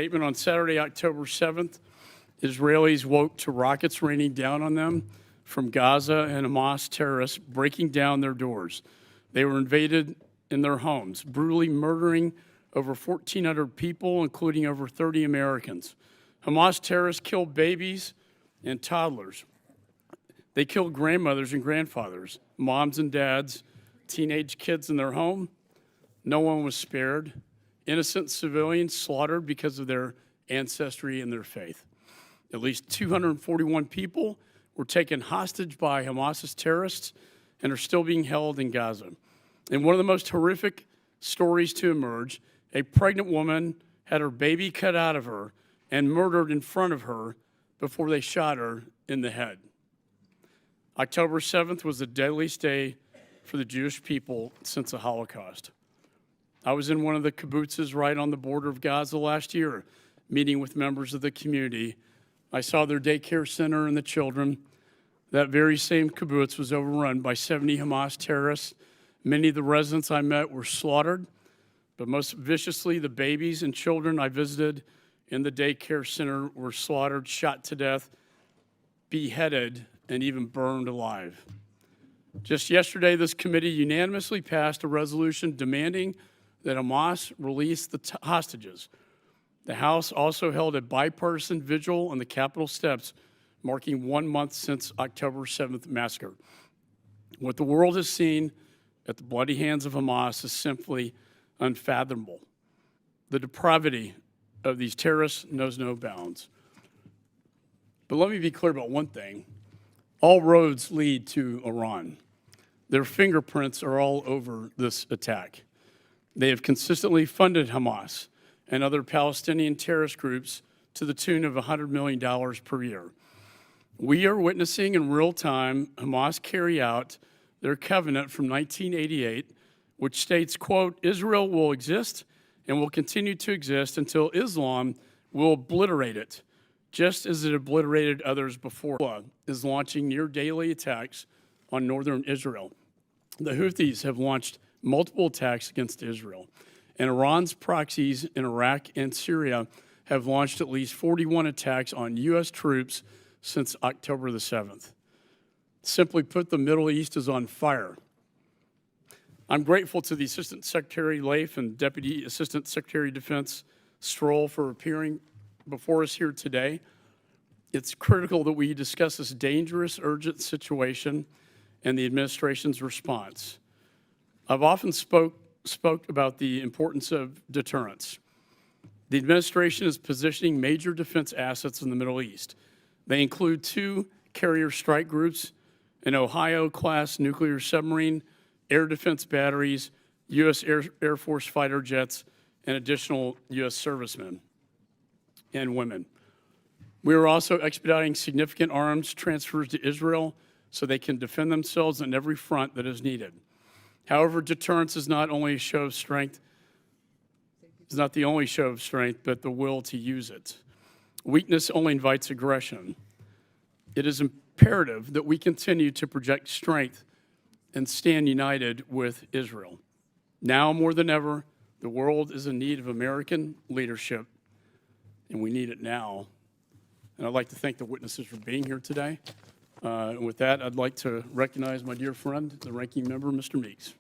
Statement on Saturday, October 7th, Israelis woke to rockets raining down on them from Gaza and Hamas terrorists breaking down their doors. They were invaded in their homes, brutally murdering over 1,400 people, including over 30 Americans. Hamas terrorists killed babies and toddlers. They killed grandmothers and grandfathers, moms and dads, teenage kids in their home. No one was spared. Innocent civilians slaughtered because of their ancestry and their faith. At least 241 people were taken hostage by Hamas's terrorists and are still being held in Gaza. And one of the most horrific stories to emerge, a pregnant woman had her baby cut out of her and murdered in front of her before they shot her in the head. October 7th was the deadliest day for the Jewish people since the Holocaust. I was in one of the kibbutzes right on the border of Gaza last year, meeting with members of the community. I saw their daycare center and the children. That very same kibbutz was overrun by 70 Hamas terrorists. Many of the residents I met were slaughtered, but most viciously, the babies and children I visited in the daycare center were slaughtered, shot to death, beheaded, and even burned alive. Just yesterday, this committee unanimously passed a resolution demanding that Hamas release the hostages. The House also held a bipartisan vigil on the Capitol steps, marking 1 month since October 7th massacre. What the world has seen at the bloody hands of Hamas is simply unfathomable. The depravity of these terrorists knows no bounds. But let me be clear about one thing. All roads lead to Iran. Their fingerprints are all over this attack. They have consistently funded Hamas and other Palestinian terrorist groups to the tune of $100 million per year. We are witnessing in real time Hamas carry out their covenant from 1988, which states, quote, Israel will exist and will continue to exist until Islam will obliterate it, just as it obliterated others before. Is launching near daily attacks on northern Israel. The Houthis have launched multiple attacks against Israel, and Iran's proxies in Iraq and Syria have launched at least 41 attacks on U.S. troops since October the 7th. Simply put, the Middle East is on fire. I'm grateful to the Assistant Secretary Leif and Deputy Assistant Secretary of Defense Stroll for appearing before us here today. It's critical that we discuss this dangerous, urgent situation and the administration's response. I've often spoke about the importance of deterrence. The administration is positioning major defense assets in the Middle East. They include 2 carrier strike groups, an Ohio-class nuclear submarine, air defense batteries, U.S. Air Force fighter jets, and additional U.S. servicemen and women. We are also expediting significant arms transfers to Israel so they can defend themselves on every front that is needed. However, deterrence is not only a show of strength, it's not the only show of strength, but the will to use it. Weakness only invites aggression. It is imperative that we continue to project strength and stand united with Israel. Now more than ever, the world is in need of American leadership, and we need it now. And I'd like to thank the witnesses for being here today. And with that, I'd like to recognize my dear friend, the ranking member, Mr. Meeks.